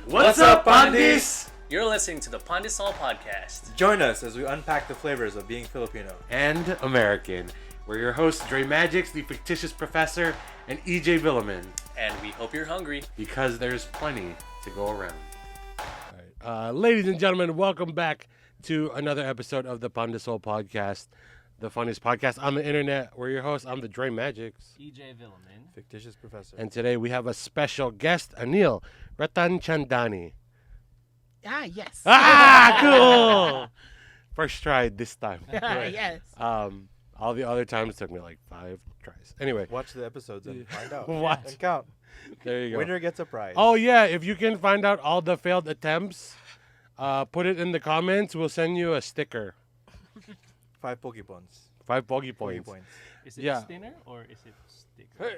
What's up, Pandeez? You're listening to the Pandesoul podcast. Join us as we unpack the flavors of being Filipino and American. We're your hosts, Dre Magix, the fictitious professor, and EJ Villaman. And we hope you're hungry. Because there's plenty to go around. All right. Ladies and gentlemen, welcome back to another episode of the Pandesoul podcast, the funniest podcast on the internet. We're your hosts. I'm the Dre Magix. EJ Villaman. fictitious professor. And today we have a special guest, Anil Ratanchandani. Yes. Cool. First try this time. Yes. All the other times took me like 5 tries. Anyway. Watch the episodes and find out. Watch. And count. There you go. Winner gets a prize. Oh, yeah. If you can find out all the failed attempts, put it in the comments. We'll send you a sticker. 5 Poke Points. 5 Poke Points. Is it stinner or is it sticker?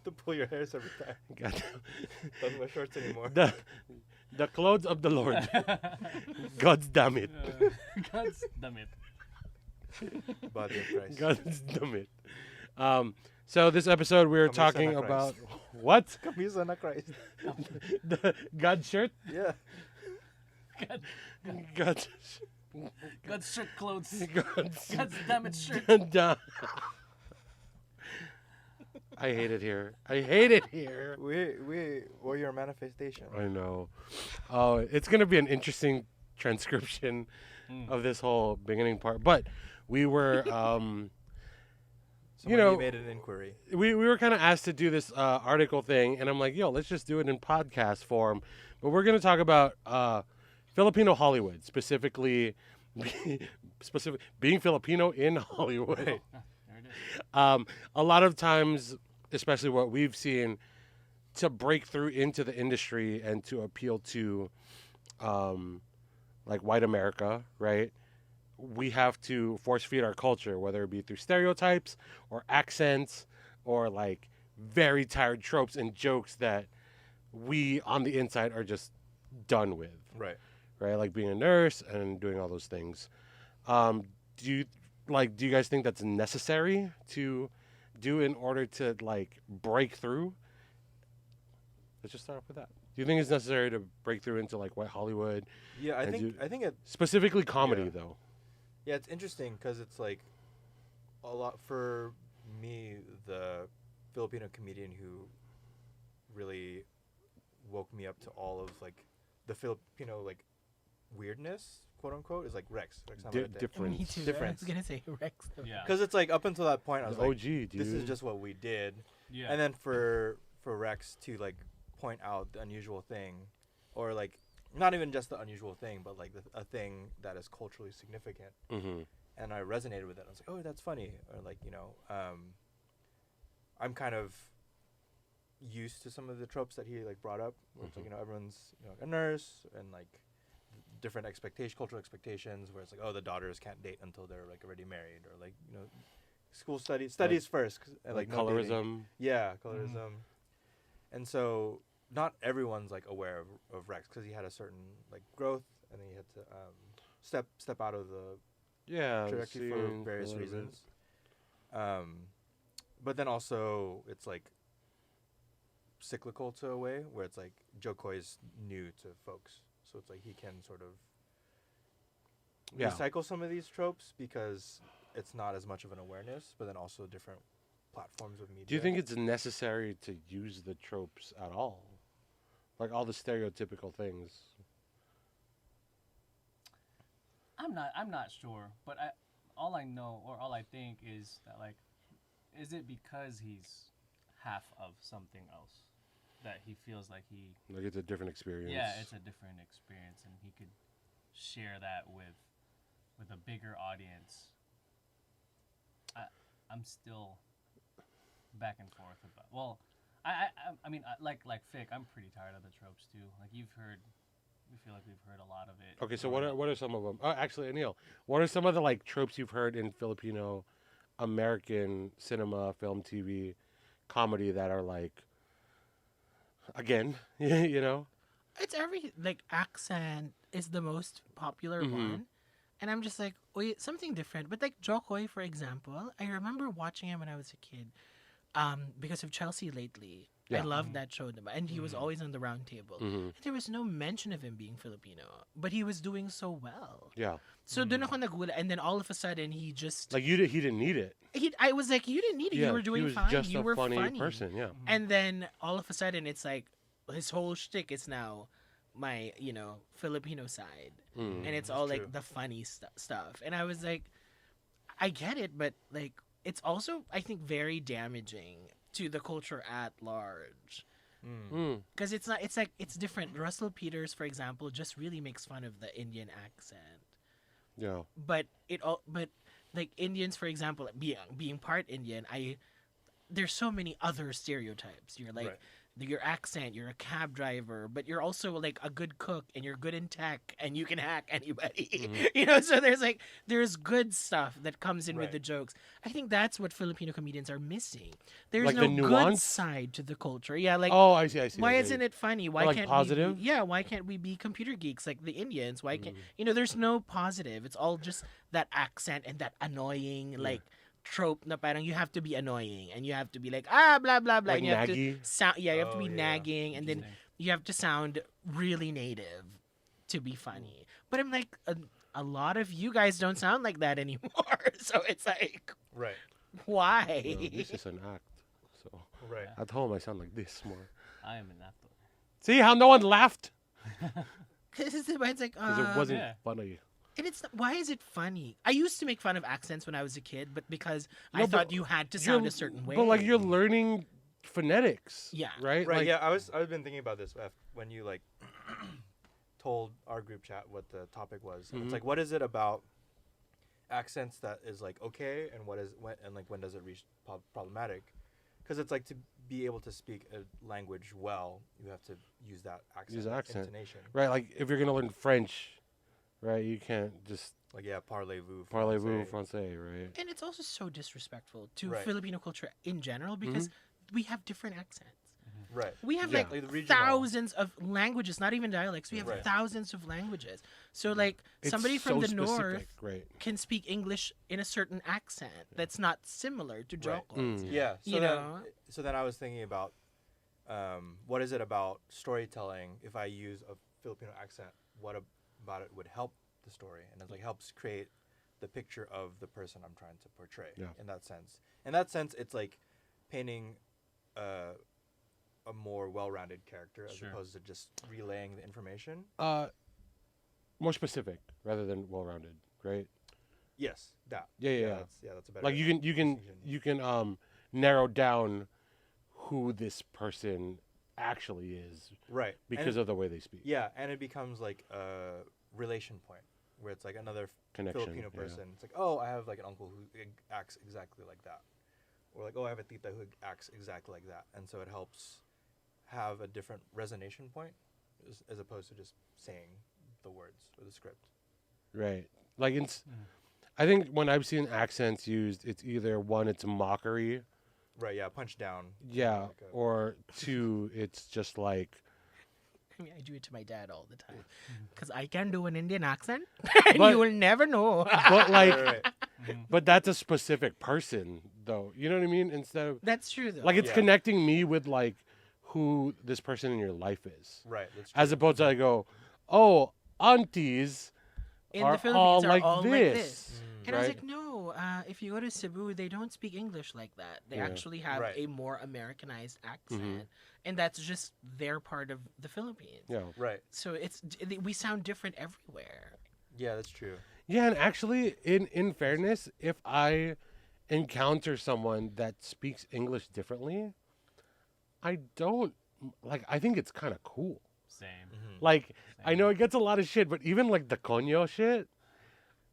To pull your hairs every time. Doesn't wear shorts anymore. The clothes of the Lord. God's damn it. God's damn it. Body of Christ. God's damn it. So this episode we're talking about what? Camisa na Christ. The God shirt? Yeah. God's shirt clothes. God's damn it shirt. I hate it here. We're your manifestation. I know. Oh, it's gonna be an interesting transcription of this whole beginning part. But we were, You made an inquiry. We were kind of asked to do this article thing, and I'm like, yo, let's just do it in podcast form. But we're gonna talk about Filipino Hollywood, specifically being Filipino in Hollywood. A lot of times, especially what we've seen, to break through into the industry and to appeal to like white America, right? We have to force feed our culture, whether it be through stereotypes or accents or like very tired tropes and jokes that we on the inside are just done with. Right. Right? Like being a nurse and doing all those things. Do you guys think that's necessary to do in order to like break through? Let's just start off with that. Do you think it's necessary to break through into like white Hollywood? Yeah, I think it specifically comedy though. Yeah, it's interesting because it's like a lot for me. The Filipino comedian who really woke me up to all of like the Filipino like weirdness, quote unquote, is like Rex. Difference. Me too. Difference. I was gonna say Rex. Yeah. Because it's like up until that point, I was like, OG, dude. this is just what we did. Yeah. And then for Rex to like point out the unusual thing, or like not even just the unusual thing, but like a thing that is culturally significant. Mm-hmm. And I resonated with it. I was like, oh, that's funny. Or like, I'm kind of used to some of the tropes that he like brought up. Where it's like, everyone's a nurse and like different cultural expectations. Where it's like, oh, the daughters can't date until they're like already married, or like school studies first. Like no colorism. dating. Yeah, colorism. And so not everyone's like aware of Rex because he had a certain like growth, and then he had to step out of the trajectory for various reasons. But then also it's like cyclical to a way where it's like Joe Coy's new to folks, so it's like he can sort of recycle some of these tropes because it's not as much of an awareness, but then also different platforms of media. Do you think it's necessary to use the tropes at all? Like all the stereotypical things? I'm not sure, but all I know or all I think is that like, is it because he's half of something else that he feels like it's a different experience? Yeah, it's a different experience, and he could share that with a bigger audience. I'm still back and forth about. Well, I mean, like Fick, I'm pretty tired of the tropes too. Like we feel like we've heard a lot of it. Okay, so what are some of them? Oh, actually, Anil, what are some of the like tropes you've heard in Filipino American cinema, film, TV, comedy that are like, again, It's accent is the most popular one. And I'm just like, wait, something different. But like Jokoy, for example, I remember watching him when I was a kid because of Chelsea Lately. Yeah. I loved that show, and he was always on the round table. Mhm. There was no mention of him being Filipino, but he was doing so well. Yeah. So dun ako nagulat, and then all of a sudden he just Like he didn't need it. I was like, you didn't need it. Yeah, you were doing he was fine. just You a were funny person. Yeah. And then all of a sudden it's like his whole shtick is now my Filipino side, Mm. and it's That's all true. like the funny stuff. And I was like, I get it, but like it's also I think very damaging to the culture at large. Mm. Because it's not. It's like it's different. Russell Peters, for example, just really makes fun of the Indian accent. Yeah. But like Indians, for example, being part Indian, there's so many other stereotypes. You're like Right. your accent. You're a cab driver, but you're also like a good cook, and you're good in tech, and you can hack anybody. So there's good stuff that comes in with Right. the jokes. I think that's what Filipino comedians are missing. There's Like no the good nuance? side to the culture. Yeah, like Oh, I see. why isn't it funny? Why like can't positive? we be, why can't we be computer geeks like the Indians? Why can't Mm. there's no positive. It's all just that accent and that annoying like trope na parang you have to be annoying and you have to be like blah blah blah Like and you have naggy? to sound you have to Oh, be yeah. nagging and then Interesting. you have to sound really native to be funny. But I'm like a lot of you guys don't sound like that anymore. So it's like Right. why? Well, this is an act. So Right. at home, I sound like this more. I am an actor. See how no one laughed? It's like Because it wasn't Yeah. funny. and it's why is it funny? I used to make fun of accents when I was a kid, but because I No, thought but you had to You're- sound a certain way. But like you're learning phonetics. Yeah. Right? Right. Like, Yeah. I've been thinking about this when you like told our group chat what the topic was. And Mhm. it's like, what is it about accents that is like okay, and when does it reach problematic? Because it's like to be able to speak a language well, you have to use that accent, Use accent. intonation. Right, like if you're gonna learn French, right, you can't just Like parlez-vous français. français, right? And it's also so disrespectful to Right. Filipino culture in general because we have different accents. Right. We have Yeah. like, Like the regional. thousands of languages, not even dialects. We have Right. thousands of languages. So like It's somebody from so the north specific, right? can speak English in a certain accent that's not similar to Right. Jocos. Mm. Yeah. So You then, know? so then I was thinking about what is it about storytelling? If I use a Filipino accent, what about it would help the story? And it like helps create the picture of the person I'm trying to portray. Yeah. In that sense, it's like painting a more well-rounded character as Sure. opposed to just relaying the information. More specific rather than well-rounded, right? Yes, that. Yeah. That's a better. Like you distinction. can narrow down who this person actually is Right. because of the way they speak. Yeah, and it becomes like a relation point where it's like another Connection, Filipino yeah. person. It's like, oh, I have like an uncle who acts exactly like that, or like, oh, I have a tita who acts exactly like that, and so it helps have a different resonation point as opposed to just saying the words or the script. Right. Like I think when I've seen accents used, it's either one, it's mockery, Right. Yeah. Punch down. yeah, Like a- or two, it's just like I mean, I do it to my dad all the time because I can do an Indian accent, and But- you will never know. but like Right. but that's a specific person though. You know what I mean? Instead of That's true though. like it's Yeah. connecting me with like who this person in your life is. Right. That's As true. opposed to I go, "Oh, aunties in are the Philippines all are like all this." like this. And I was Right? like, no, if you go to Cebu, they don't speak English like that. They Yeah. actually have Right. a more Americanized accent, and that's just their part of the Philippines. Yeah. Right. So we sound different everywhere. Yeah. That's true. Yeah, and actually in fairness, if I encounter someone that speaks English differently, I don't like I think it's kind of cool. Same. Like I know it gets a lot of shit, but even like the coño shit,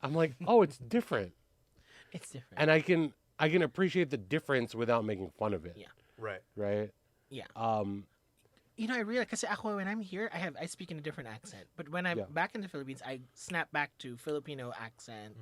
I'm like, "Oh, it's different." It's different. And I can appreciate the difference without making fun of it. Yeah. Right. Right? Yeah. Um I realize because when I'm here, I speak in a different accent. But when I'm Yeah. back in the Philippines, I snap back to Filipino accent.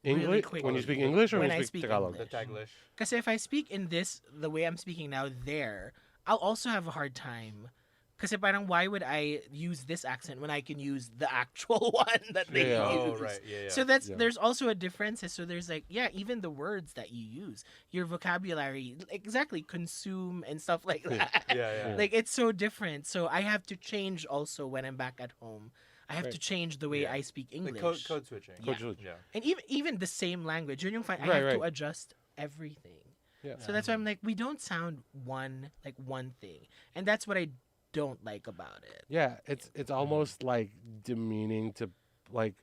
English Really quick. when you speak English or When when I you speak speak Tagalog? The Taglish. Because if I speak in the way I'm speaking now there, I'll also have a hard time Kasi parang why would I use this accent when I can use the actual one that they Yeah. use? Oh, right. Yeah. So that's Yeah. there's also a difference. So there's like even the words that you use, your vocabulary, exactly, consume and stuff like that. Yeah. Like it's so different. So I have to change also when I'm back at home. I have to Right. change the way Yeah. I speak Like English. code switching. Code switch. Yeah. And even the same language, yun yung fine. I Right, have to right. adjust everything. Yeah. So that's why I'm like, we don't sound one thing, and that's what I don't like about it. Yeah, it's almost like demeaning to like,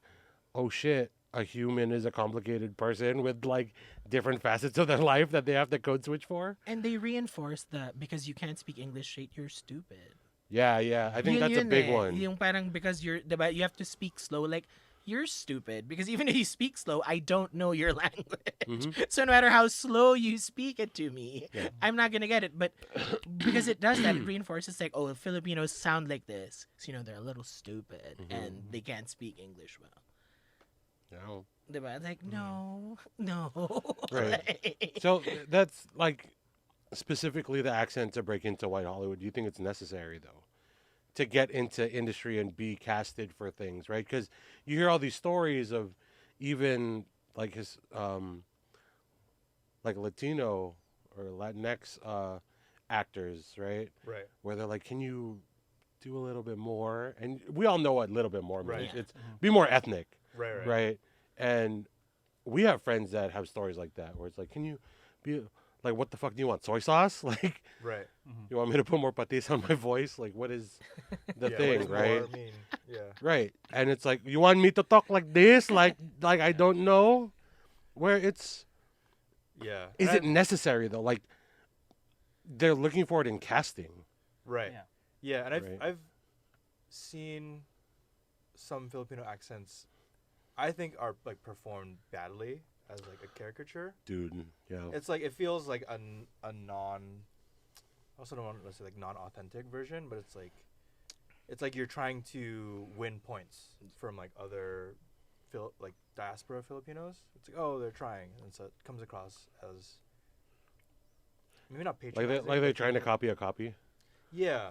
oh shit, a human is a complicated person with like different facets of their life that they have to code switch for. And they reinforce that because you can't speak English straight, you're stupid. Yeah, I think that's a big one. Yung parang because diba, you have to speak slow, like you're stupid because even if you speak slow, I don't know your language. Mhm. So no matter how slow you speak it to me, Yeah. I'm not gonna get it. But because it does that, it reinforces like, oh, Filipinos sound like this. So they're a little stupid and they can't speak English well. No. Diba? Like no. Right. Like- So that's like specifically the accent to break into white Hollywood. Do you think it's necessary though to get into industry and be casted for things, right? Because you hear all these stories of even like his like Latino or Latinx actors, right? Right. Where they're like, can you do a little bit more? And we all know what a little bit more means. Right. Yeah. It's be more ethnic, Right. right? And we have friends that have stories like that where it's like, can you be like, what the fuck do you want? Soy sauce? Like, Right. you want me to put more patis on my voice? Like, what is the Yeah, thing, what does right? more mean? Yeah. Right. And it's like, you want me to talk like this? Like I don't know. Where it's, Yeah. is And it necessary though? Like, they're looking for it in casting. Right. Yeah. Yeah, and Right. I've seen some Filipino accents I think are like performed badly as like a caricature. Dude, yeah. It's like it feels like a non I also don't want to say like non-authentic version, but it's like you're trying to win points from like other like diaspora Filipinos. It's like, oh, they're trying, and so it comes across as maybe not patronizing. Like they're but trying to people- copy a copy. Yeah.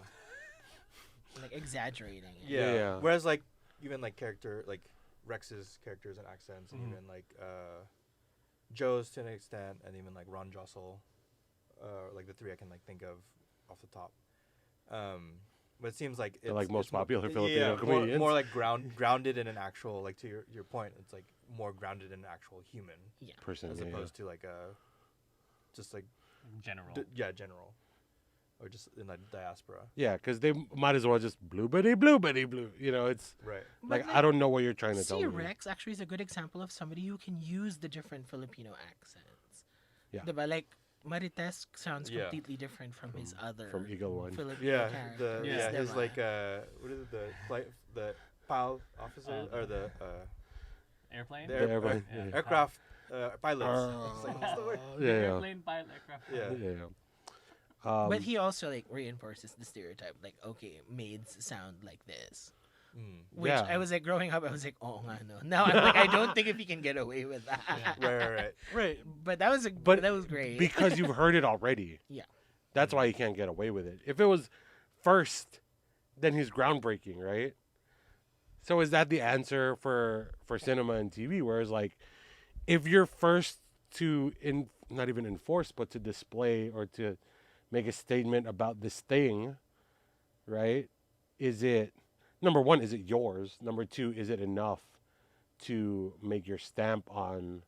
like exaggerating it. Yeah. Yeah. Whereas like even like character like Rex's characters and accents, and Mhm. even like Joe's to an extent, and even like Ron Jossel, like the three I can like think of off the top. But it seems like They're, like, it's most more- popular Filipino yeah, comedians. more like grounded in an actual, like to your point, it's like more grounded in an actual human Person, as yeah, opposed to like just like General. general, or just in the diaspora. yeah, because they might as well just blue bitty blue. You know, it's Right. like But, I don't know what you're trying to tell see, me. Rex actually is a good example of somebody who can use the different Filipino accents. Yeah. Diba? Like Marites sounds Yeah. completely different from his other from Eagle One. Filipino Yeah. characters. Yeah. His diba? like what is it, the PAL officer or the Airplane? the The airplane, yeah. yeah. aircraft pilots. It's like, what's the word? Yeah, yeah, Airplane pilot aircraft. Yeah. yeah. But he also like reinforces the stereotype, like okay, maids sound like this. Mm. Which Yeah. I was like growing up, I was like, oh nga, no. Now I'm like, I don't think if he can get away with that. Right. Right. But that was that was great. Because you've heard it already. Yeah. That's why he can't get away with it. If it was first, then he's groundbreaking, right? So is that the answer for cinema and TV? Whereas like, if you're first to not even enforce, but to display or to make a statement about this thing, right? Is it number one? Is it yours? Number two, is it enough to make your stamp on?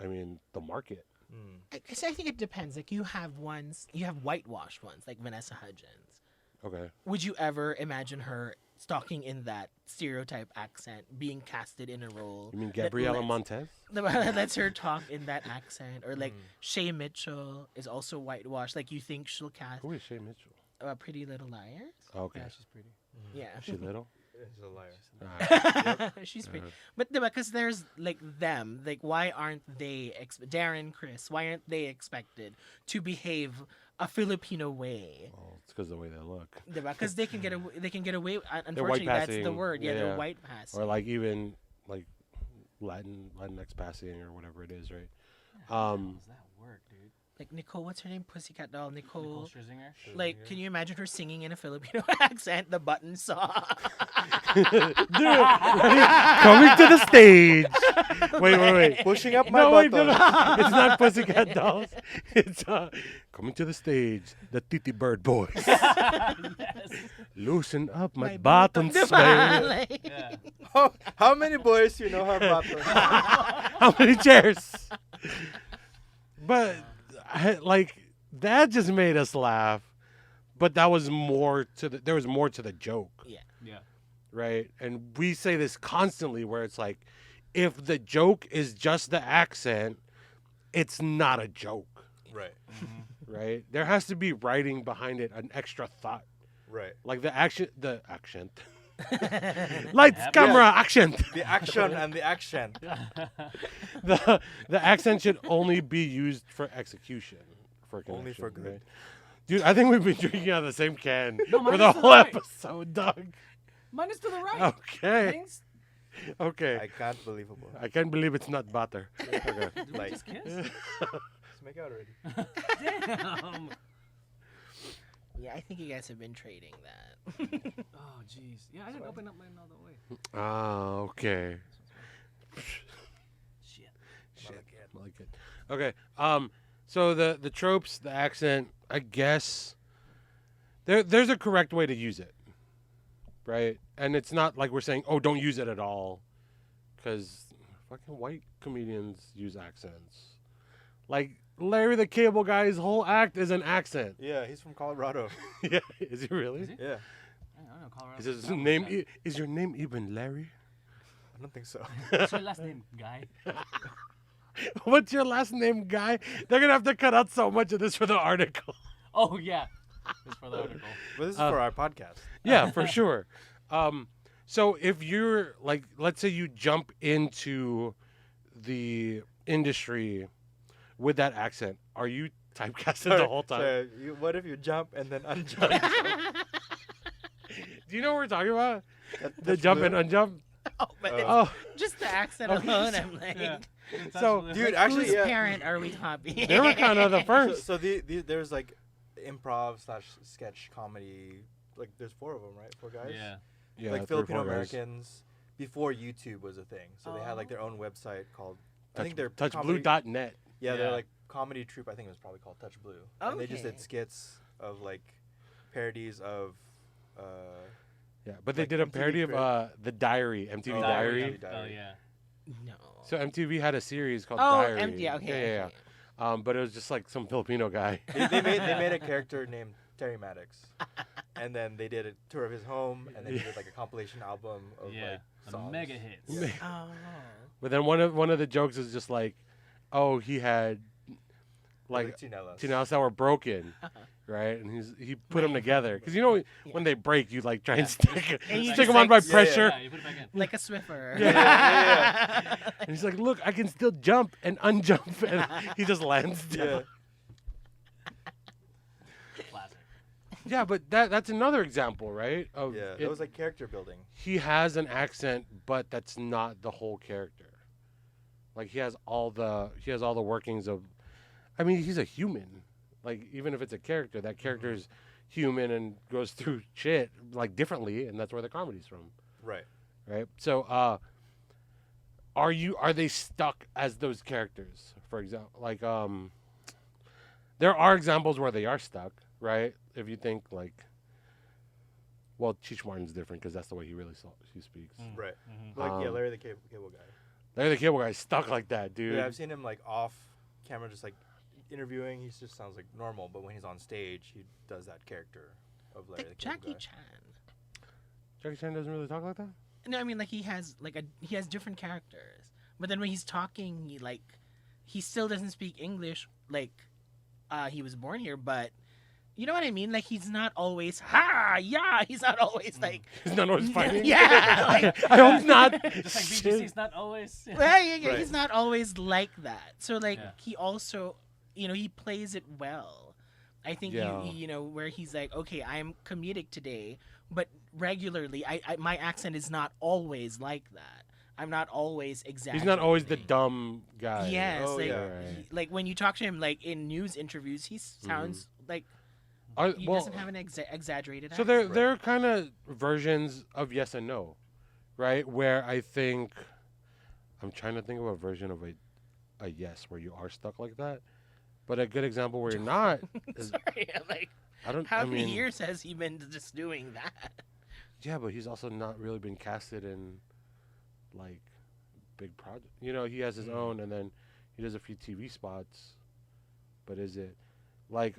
I mean, the market. Mm. I think it depends. Like you have whitewashed ones, like Vanessa Hudgens. Okay. Would you ever imagine her talking in that stereotype accent, being casted in a role? You mean that Gabriela lets- Montez? that lets her talk in that accent, or like Mm. Shay Mitchell is also whitewashed. Like you think she'll cast Who is Shay Mitchell? Pretty Little Liars? Okay. Yeah, she's pretty. Yeah, She little? He's a liar. she's pretty. Uh-huh. But because there's like them, like why aren't they Darren, Chris? Why aren't they expected to behave a Filipino way? Well, it's because the way they look. Because they can get away. They can get away. white Unfortunately, that's the passing. word. Yeah, Yeah. they're white passing. Or like even like Latinx passing or whatever it is, right? How Um, does that work, dude? like Nicole, what's her name? Pussycat Doll. Nicole Nicole. Scherzinger. Like, can you imagine her singing in a Filipino accent? The button song. Coming to the stage. Wait. Pushing up my No, wait, button. no. It's not Pussycat Dolls. It's coming to the stage, the Titi Bird Boys. Yes. Loosen up my buttons, baby. Yeah. How many boys you know have buttons? How many chairs? But like that just made us laugh. But that was more to there was more to the joke. Yeah. Yeah. Right? And we say this constantly where it's like, if the joke is just the accent, it's not a joke, Right. right? There has to be writing behind it, an extra thought. Right. Like the accent. Lights, camera, action. The action and the accent. The accent should only be used for execution. For Only for connection, good. right? Dude, I think we've been drinking out of the same can No, for mine the is to the whole right. episode, Doug. Mine is to the right. Okay. Thanks. Okay. I can't believable. I can't believe it's not butter. Okay. Did we Like- just kiss? Let's make out already. Damn. Yeah, I think you guys have been trading that. Oh, jeez. Yeah, I didn't open up mine all the way. Ah, okay. Shit. Shit. I like it. Okay. So the tropes, the accent, I guess there's a correct way to use it, right? And it's not like we're saying, oh, don't use it at all, because fucking white comedians use accents. Like Larry the Cable Guy's whole act is an accent. Yeah, he's from Colorado. Yeah, is he really? Is he? Yeah, I don't know, Colorado. Is his That was name? bad. Is your name even Larry? I don't think so. What's your last name, guy? What's your last name, guy? They're gonna have to cut out so much of this for the article. Oh, yeah. Just for the article. But this is for our podcast. Yeah, for sure. So if you're like, let's say you jump into the industry with that accent, are you typecasted the whole time? So what if you jump and then unjump? Do you know what we're talking about? The That's jump blue. and unjump? Oh, but it's Oh, just the accent Okay, alone, so- I'm like, Yeah. So, Dude, actually, whose yeah. parent are we copying? they were kind of the So, first. so there's like improv / sketch comedy. Like there's 4 of them, right? 4 guys. Yeah. Yeah, Like 3 or Filipino 4 guys. Americans before YouTube was a thing. So they had like their own website called. I think they're Touchblue.net. Yeah, Yeah. they're like comedy troupe. I think it was probably called Touch Blue. And they just Okay. did skits of like parodies of. Yeah, but they Like did a MTV parody of Crib. The Diary, MTV Oh, Diary. yeah. Oh, yeah. No. So MTV had a series called Oh, Diary. empty. Okay. Yeah. But it was just like some Filipino guy. They made a character named Terry Maddox, and then they did a tour of his home, and then they did like a compilation album of Yeah. like The songs. mega hits. Yeah. Oh. But then one of the jokes is just like, oh, he had like Chinelas. chinelas that were broken, right? And he put them together because you know when they break, you like try and stick And you stick just, them on like, by pressure. Yeah, you put it back in. Like a Swiffer. Yeah. And he's like, look, I can still jump and unjump, and he just lands down. Yeah. Classic. Yeah, but that's another example, right? Of Yeah, it- that was like character building. he has an accent, but that's not the whole character. Like he has all the workings of. I mean, he's a human. Like even if it's a character, that character is human and goes through shit like differently, and that's where the comedy's from, Right. right? So, are they stuck as those characters? For example, like there are examples where they are stuck, right? If you think like. Well, Cheech Martin's different because that's the way he speaks. Right. Mhm. Like yeah, Um, Larry the Cable Guy. Larry the Cable Guy's stuck like that, dude. Yeah, I've seen him like off camera, just like interviewing. He just sounds like normal, but when he's on stage, he does that character of Larry Like the Cable Jackie Guy. Chan. Jackie Chan doesn't really talk like that. No, I mean like he has different characters, but then when he's talking, he still doesn't speak English like he was born here, but you know what I mean? Like he's not always yeah. He's not always like He's not always fighting. yeah. Like, I hope not. Just like BGC's not always. Right. Right. He's not always like that. So like Yeah. he also, he plays it well. I think Yeah. where he's like, okay, I'm comedic today, but regularly, I my accent is not always like that. I'm not always exaggerating. He's not always the dumb guy. Yes, Oh, like, yeah. Right. like when you talk to him, like in news interviews, he sounds like he Well, doesn't have an exaggerated. so accent. they're kind of versions of yes and no, right? Where I think I'm trying to think of a version of a yes where you are stuck like that, but a good example where you're not is Sorry, like I how many mean, years has he been just doing that? yeah, but he's also not really been casted in like big project. You know, he has his own, and then he does a few TV spots. But is it like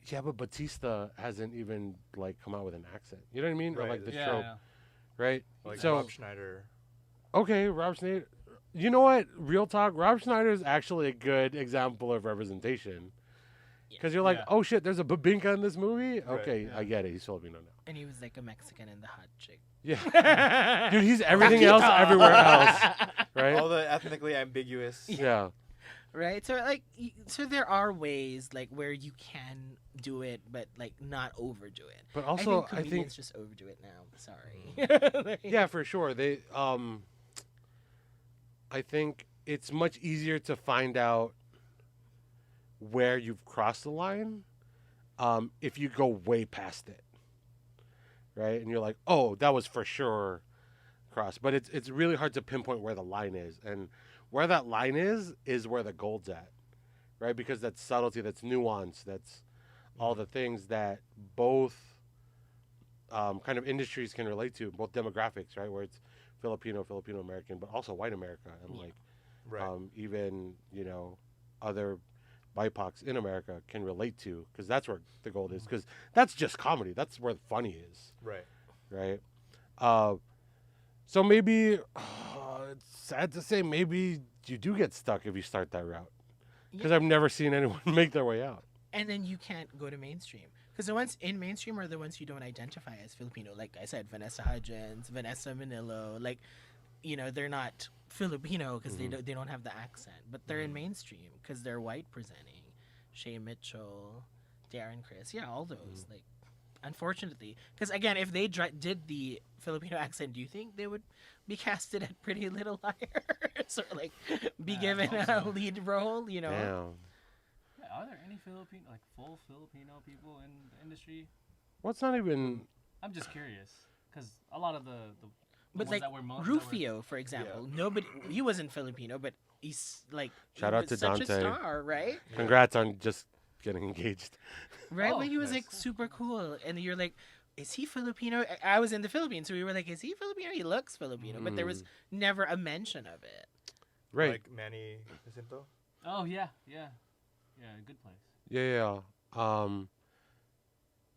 yeah, but Batista hasn't even like come out with an accent. You know what I mean? Or Right, like the Yeah, trope, yeah. right? Like So Rob Schneider. okay, Rob Schneider. You know what? Real talk. Rob Schneider is actually a good example of representation. Because you're like, Yeah. oh shit, there's a Babinka in this movie. Right, Okay, yeah. I get it. He's Filipino now. And he was like a Mexican in the hot chick. Yeah, dude, he's everything else everywhere else, right? All the ethnically ambiguous. Yeah. Right, so like, so there are ways like where you can do it, but like not overdo it. But I also, think I think comedians just overdo it now. Sorry. yeah, for sure. They I think it's much easier to find out where you've crossed the line if you go way past it. Right? And you're like, "Oh, that was for sure crossed." But it's really hard to pinpoint where the line is. And where that line is where the gold's at. Right? Because that's subtlety, that's nuance, that's all the things that both kind of industries can relate to, both demographics, right? Where it's Filipino American, but also white America, and like Right. even other BIPOCs in America can relate to, because that's where the gold is. Because that's just comedy. That's where the funny is, Right. right? So maybe it's sad to say, maybe you do get stuck if you start that route. Because I've never seen anyone make their way out. And then you can't go to mainstream because the ones in mainstream are the ones you don't identify as Filipino. Like I said, Vanessa Hudgens, Vanessa Manillo, like they're not Filipino because they don't have the accent, but they're in mainstream because they're white presenting. Shay Mitchell, Darren Criss, yeah, all those. Like, unfortunately, because again, if they did the Filipino accent, do you think they would be casted at Pretty Little Liars or like be given a lead role? Damn. Yeah, are there any full Filipino people in the industry? Well, it's not even. I'm just curious because a lot of the But ones like that were Rufio, for example, nobody, he wasn't Filipino, but he's like Shout he out was to such Dante. a star, right? Congrats on just getting engaged. Right, Oh, but he was nice. like super cool, and you're like, is he Filipino? I was in the Philippines, so we were like, is he Filipino? He looks Filipino, but there was never a mention of it. Right. Like Manny Jacinto. Oh yeah, good place. Yeah.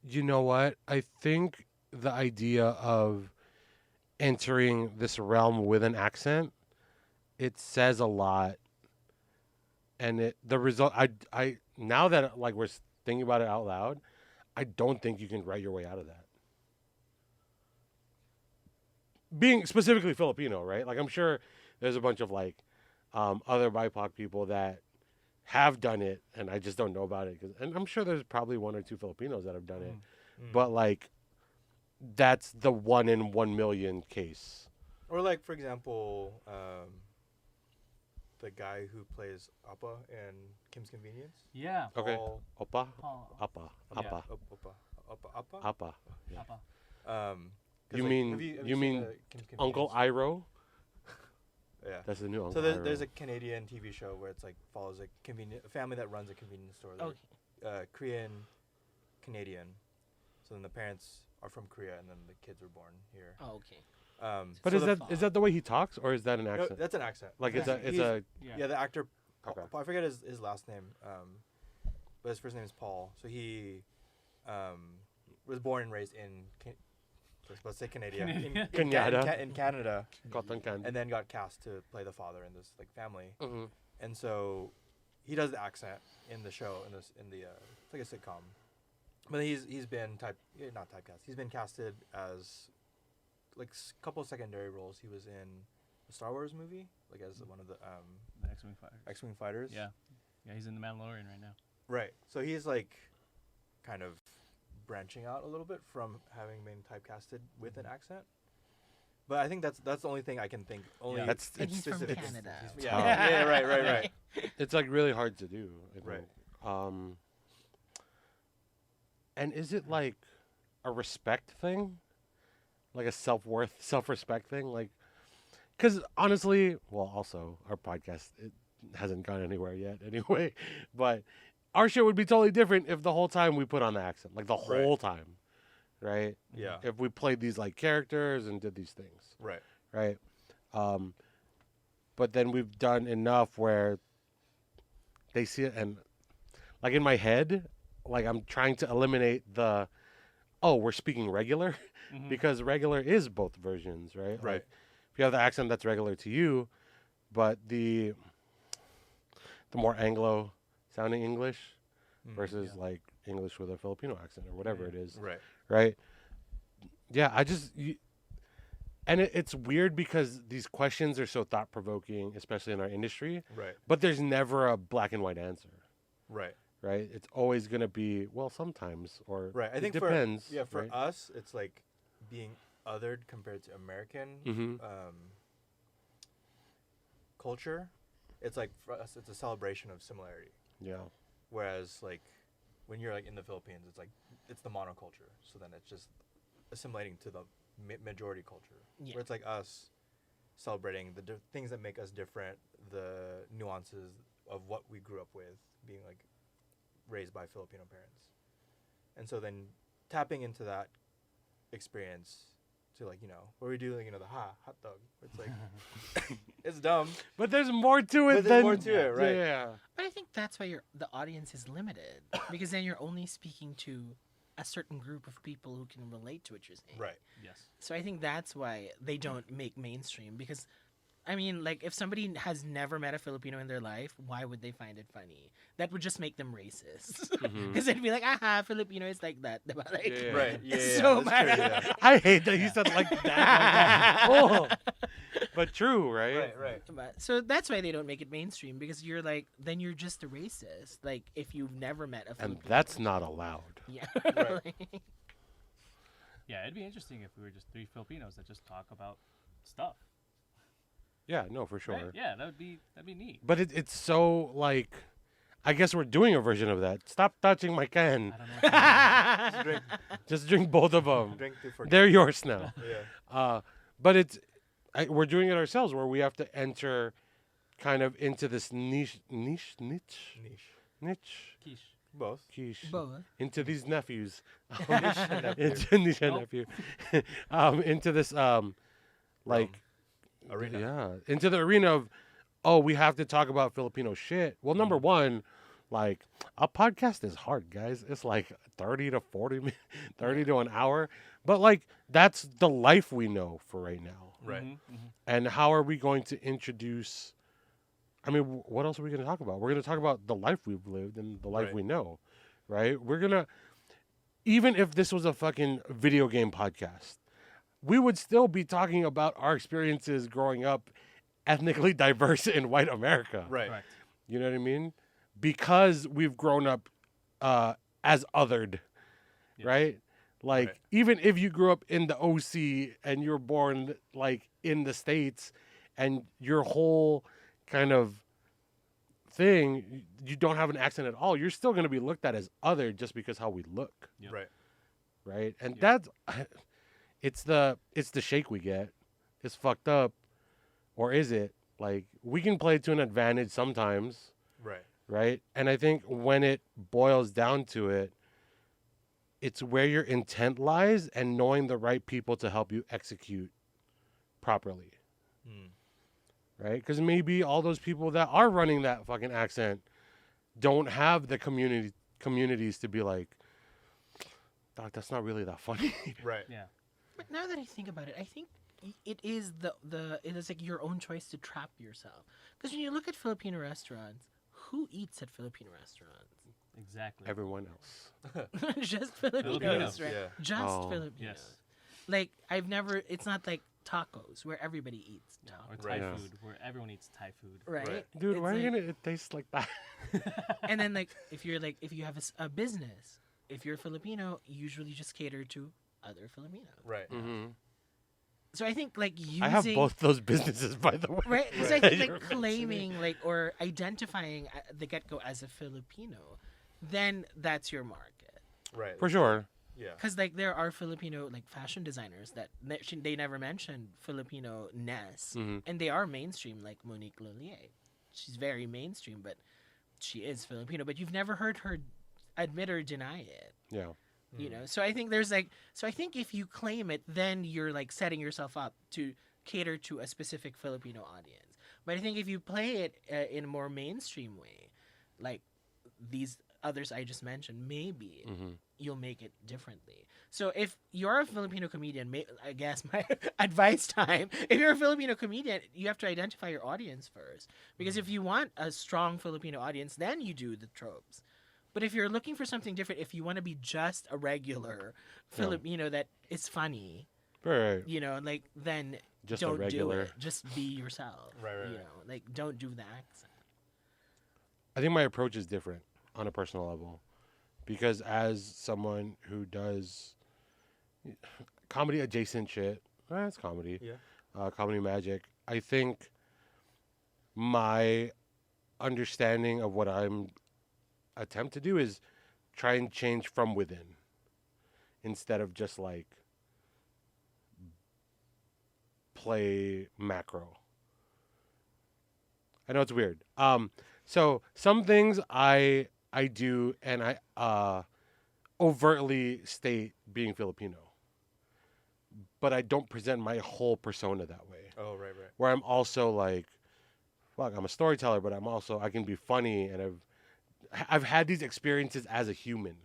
You know what? I think the idea of entering this realm with an accent, it says a lot. And the result, I now that like we're thinking about it out loud, I don't think you can write your way out of that. Being specifically Filipino, right? Like I'm sure there's a bunch of like other BIPOC people that have done it, and I just don't know about it. And I'm sure there's probably 1 or 2 Filipinos that have done it, but like that's the 1 in 1 million case. Or like, for example, the guy who plays Appa in Kim's Convenience. Yeah. Okay. Paul- Opa, Paul- Appa, Yeah. Appa, Appa. Appa. Yeah. Papa. 'Cause, You like, mean have you you seen mean the Kim's Uncle Convenience? Iroh? Yeah. That's the new Uncle So there's Iroh. a Canadian TV show where it's like follows a family that runs a convenience store. They're, Korean Canadian. So then the parents are from Korea, and then the kids were born here. Oh, okay. But so is that the way he talks, or is that an no, accent? that's an accent. Like it's He's- a Yeah, the actor. Okay. I forget his last name. But his first name is Paul. So he was born and raised in. Let's say Canada. Canada. In Canada, cotton candy. and then got cast to play the father in this like family. Mhm. And so he does the accent in the show in the it's like a sitcom. But he's been not typecast. He's been casted as like couple secondary roles. He was in a Star Wars movie, like as one of the The X-Wing Fighters. X-wing fighters. Yeah, he's in the Mandalorian right now. Right. So he's like kind of branching out a little bit from having been typecasted with an accent. But I think that's the only thing I can think. Only Yeah. That's And it's he's from specific. Canada. It's Yeah, tough. yeah, right. It's like really hard to do. I Right. think. And is it like a respect thing, like a self-worth, self-respect thing, like? Because honestly, well, also our podcast it hasn't gone anywhere yet, anyway. But our shit would be totally different if the whole time we put on the accent, like the Right. whole time, right? Yeah. If we played these like characters and did these things, Right. right? But then we've done enough where they see it, and like in my head, like I'm trying to eliminate the, oh, we're speaking regular, Mhm. because regular is both versions, right? Right. Like, if you have the accent that's regular to you, but the more Anglo sounding English Mm, versus like English with a Filipino accent or whatever it is, Right. right? Yeah, and it's weird because these questions are so thought provoking, especially in our industry. Right. But there's never a black and white answer, Right. right? It's always gonna be, well, sometimes, or Right. I it think depends. for right? us, it's like being othered compared to American Mhm. culture. It's like for us, it's a celebration of similarity. Yeah, Whereas like when you're like in the Philippines, it's like it's the monoculture. So then it's just assimilating to the majority culture. Yeah. Where it's like us celebrating the things that make us different, the nuances of what we grew up with, being like raised by Filipino parents. And so then tapping into that experience to like, what we do, like, the hot dog. It's like, it's dumb. but there's more to it But than there's more to it, right? Yeah, But I think that's why the audience is limited because then you're only speaking to a certain group of people who can relate to what you're saying. Right. Yes. So I think that's why they don't make mainstream because, I mean, like if somebody has never met a Filipino in their life, why would they find it funny? That would just make them racist because they'd be like, "Aha, Filipino is like that." Diba? Like, Yeah. Right. Yeah. It's yeah, so that's bad. true, yeah. I hate that you said like that. Oh. But true, right? Right. But, so that's why they don't make it mainstream because you're like, then you're just a racist. Like if you've never met a And Filipino. that's not allowed. Yeah. Right. Yeah, it'd be interesting if we were just three Filipinos that just talk about stuff. Yeah, no, for sure. Right? Yeah, that'd be neat. But it's so like, I guess we're doing a version of that. Stop touching my can. I don't know. What to Drink, Just drink both of them. drink to forget. They're yours now. Yeah. But we're doing it ourselves where we have to enter kind of into this niche, Niche. Quiche. Both. Both. into these nephews. Niche and nephew. Into niche and Nope. nephew. Into this like Arena. yeah, into the arena of, oh, we have to talk about Filipino shit. Well, number one, like a podcast is hard, guys. It's like 30 to 40 minutes, 30 to an hour. But like that's the life we know for right now. Right. Mhm, mhm. And how are we going to introduce? I mean, what else are we going to talk about? We're going to talk about the life we've lived and the life Right. we know, right? We're going to, even if this was a fucking video game podcast, we would still be talking about our experiences growing up ethnically diverse in white America. Right. Correct. You know what I mean? Because we've grown up as othered, Yes. right? Like, Right. even if you grew up in the OC and you're born like in the States and your whole kind of thing, you don't have an accent at all, you're still going to be looked at as other just because how we look, Yep. Right. right? And Yeah. that's it's the shake we get. It's fucked up, or is it? Like, we can play to an advantage sometimes, Right. right? And I think when it boils down to it, it's where your intent lies and knowing the right people to help you execute properly, Mm. right? Because maybe all those people that are running that fucking accent don't have the communities to be like, Doc, that's not really that funny. Right. Yeah. But now that I think about it, I think it is it is like your own choice to trap yourself. Because when you look at Filipino restaurants, who eats at Filipino restaurants? Exactly. Everyone else. Just Filipinos, Filipinos, right? yeah. Just Oh. Filipinos. Yes. Like it's not like tacos where everybody eats No, tacos, or Thai Right. Yeah. food, where everyone eats Thai food. right? Right. Dude, It's why are you like- gonna? It tastes like that. And then like if you have a business, if you're Filipino, you usually just cater to other Filipinos. Right. Mm-hmm. So I think like using I have both those businesses, by the way. right. So I Right. think You're like mentioning. claiming like or identifying at the get go as a Filipino, then that's your market. Right. For sure. Yeah. Because like there are Filipino like fashion designers that they never mentioned Filipino-ness, Mhm. and they are mainstream. Like Monique Lullier, she's very mainstream, but she is Filipino. But you've never heard her admit or deny it. Yeah. You know, so I think there's like, so I think if you claim it, then you're like setting yourself up to cater to a specific Filipino audience. But I think if you play it in a more mainstream way, like these others I just mentioned, maybe Mhm. you'll make it differently. So if you're a Filipino comedian, I guess my advice time, if you're a Filipino comedian, you have to identify your audience first. Because if you want a strong Filipino audience, then you do the tropes. But if you're looking for something different, if you want to be just a regular Filipino that is funny, Right. you know, like then Just a don't do regular. it. Just be yourself. Right. You know, like don't do the accent. I think my approach is different on a personal level because as someone who does comedy adjacent shit, it's comedy, Yeah. comedy magic, I think my understanding of what I'm attempt to do is try and change from within instead of just like play macro. I know it's weird. So some things I do and I overtly state being Filipino, but I don't present my whole persona that way. Oh, right. Where I'm also like, fuck, I'm a storyteller, but I can be funny, and I've had these experiences as a human,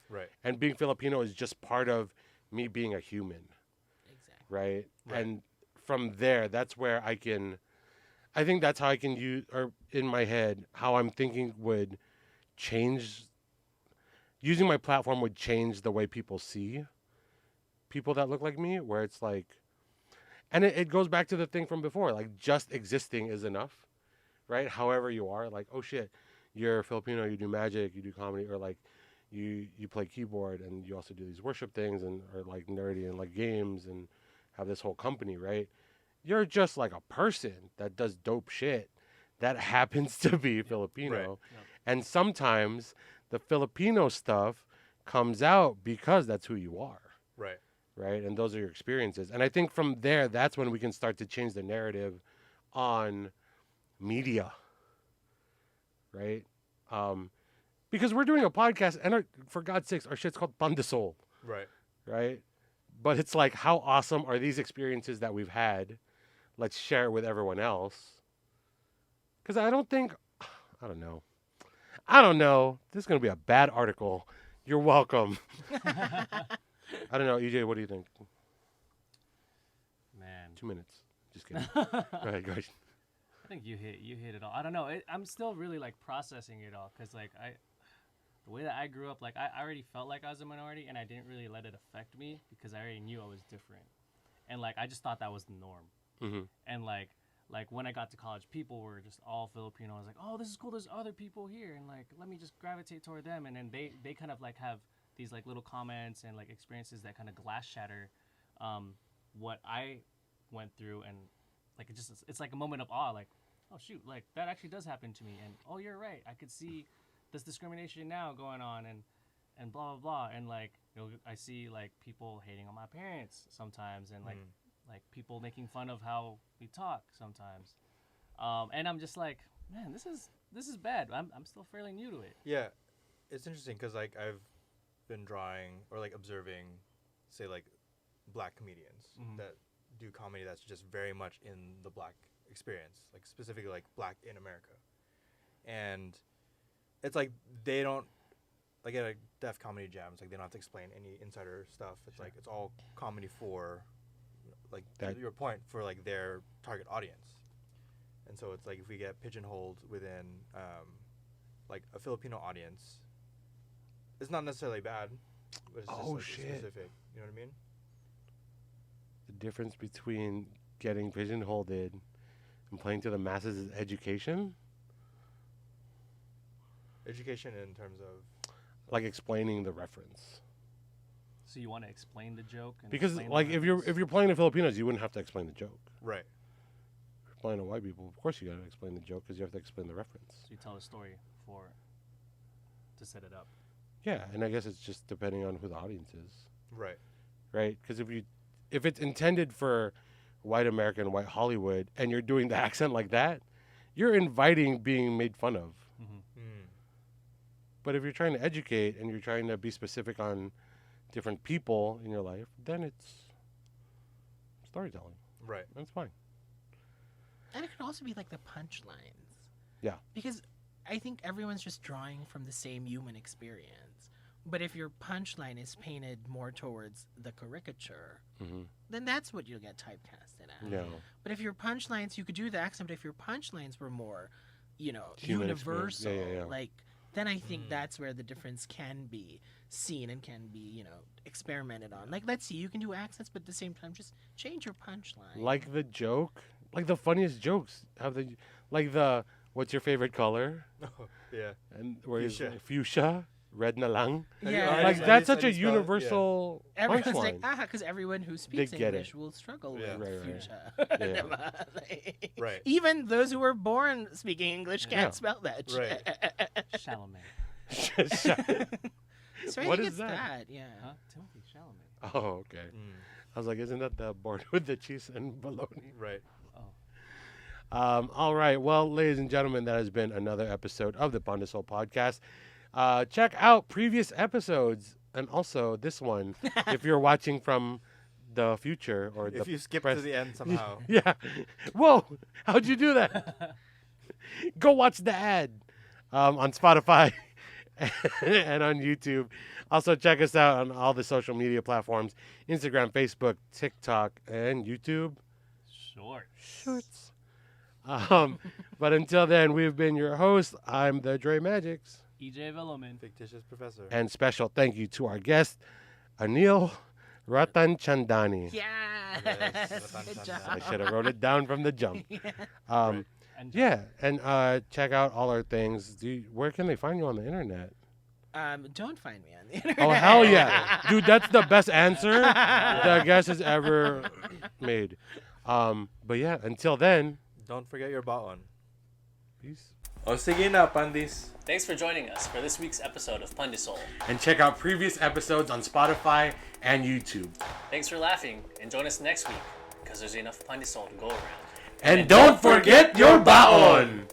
Right. and being Filipino is just part of me being a human, Exactly. right? Right. And from there, that's where I think that's how I can use, or in my head, how I'm thinking would change, using my platform would change the way people see people that look like me, where it's like, and it goes back to the thing from before, like just existing is enough, right? However you are, like, oh shit, you're Filipino, you do magic, you do comedy, or like you play keyboard and you also do these worship things and are like nerdy and like games and have this whole company, right? You're just like a person that does dope shit that happens to be Filipino. Right. Yep. And sometimes the Filipino stuff comes out because that's who you are, Right. right? And those are your experiences. And I think from there, that's when we can start to change the narrative on media, right? Because we're doing a podcast, and for God's sakes, our shit's called pandesoul, Right. right? But it's like, how awesome are these experiences that we've had? Let's share it with everyone else. Because I don't know. This is going to be a bad article. You're welcome. I don't know. EJ, what do you think? Man. 2 minutes. Just kidding. Go ahead. I think you hit it all. I don't know. I'm still really like processing it all because like the way that I grew up, like I already felt like I was a minority and I didn't really let it affect me because I already knew I was different, and like I just thought that was the norm. Mm-hmm. And like when I got to college, people were just all Filipino. I was like, oh, this is cool. There's other people here, and like let me just gravitate toward them. And then they kind of like have these like little comments and like experiences that kind of glass shatter what I went through, and like it's like a moment of awe, like, oh shoot, like that actually does happen to me, and oh you're right, I could see this discrimination now going on, and blah blah blah, and like I see like people hating on my parents sometimes, and like people making fun of how we talk sometimes, and I'm just like, man, this is bad. I'm still fairly new to it. Yeah, it's interesting because like I've been drawing or like observing, say like black comedians that do comedy that's just very much in the black experience, like specifically like black in America, and it's like they don't like at a Def Comedy Jam. It's like they don't have to explain any insider stuff. It's like it's all comedy for like That- to your point for like their target audience, and so it's like if we get pigeonholed within like a Filipino audience, it's not necessarily bad, but it's just Oh, like shit. specific. You know what I mean? The difference between getting pigeonholed and playing to the masses is education. Education in terms of Like explaining the reference. So you want to explain the joke? And Because explain the like if reference? you're playing to Filipinos, you wouldn't have to explain the joke. Right. If you're playing to white people, of course you got to explain the joke because you have to explain the reference. So you tell a story to set it up. Yeah, and I guess it's just depending on who the audience is, Right. right? Because if it's intended for white American, white Hollywood, and you're doing the accent like that, you're inviting being made fun of. Mm-hmm. Mm. But if you're trying to educate and you're trying to be specific on different people in your life, then it's storytelling. Right. That's fine. And it could also be like the punchlines. Yeah. Because I think everyone's just drawing from the same human experience. But if your punchline is painted more towards the caricature, then that's what you'll get typecasted at. No. But if your punchlines, you could do the accent, but if your punchlines were more, Human experience. universal, Yeah. like, then I think that's where the difference can be seen and can be, experimented on. Like, let's see, you can do accents, but at the same time, just change your punchline. Like the joke, like the funniest jokes have the what's your favorite color? Yeah. And where is Fuchsia. fuchsia, red na lang. Yeah. Like I that's just- such I a just spelled it, yeah. universal Everyone's like, punchline. because everyone who speaks get it. English will struggle Yeah. with Right. fuchsia. Yeah. Like, Right. Even those who were born speaking English can't Yeah. spell that Right. shit. Chalamet. So I What think is it's that? yeah. Huh? Timothy Chalamet. Oh, okay. Mm. I was like, isn't that the board with the cheese and bologna? Right. All right. Well, ladies and gentlemen, that has been another episode of the Pandesoul podcast. Check out previous episodes and also this one if you're watching from the future or If the you skip press- to the end somehow. Yeah. Whoa. How'd you do that? Go watch the ad on Spotify and on YouTube. Also, check us out on all the social media platforms: Instagram, Facebook, TikTok, and YouTube. Shorts. But until then, we've been your host. I'm the Dre Magics. EJ Velloman. Fictitious professor. And special thank you to our guest, Anil Ratanchandani. Yes. Yes. Good job. I should have wrote it down from the jump. Right. And Yeah, and check out all our things. Where can they find you on the internet? Don't find me on the internet. Oh, hell yeah. Dude, that's the best answer the guest has ever made. But yeah, until then, Don't forget your bot one. peace. O sige na, Pandeez. thanks for joining us for this week's episode of Pandesoul. And check out previous episodes on Spotify and YouTube. Thanks for laughing, and join us next week because there's enough Pandesoul to go around. And don't forget your baon!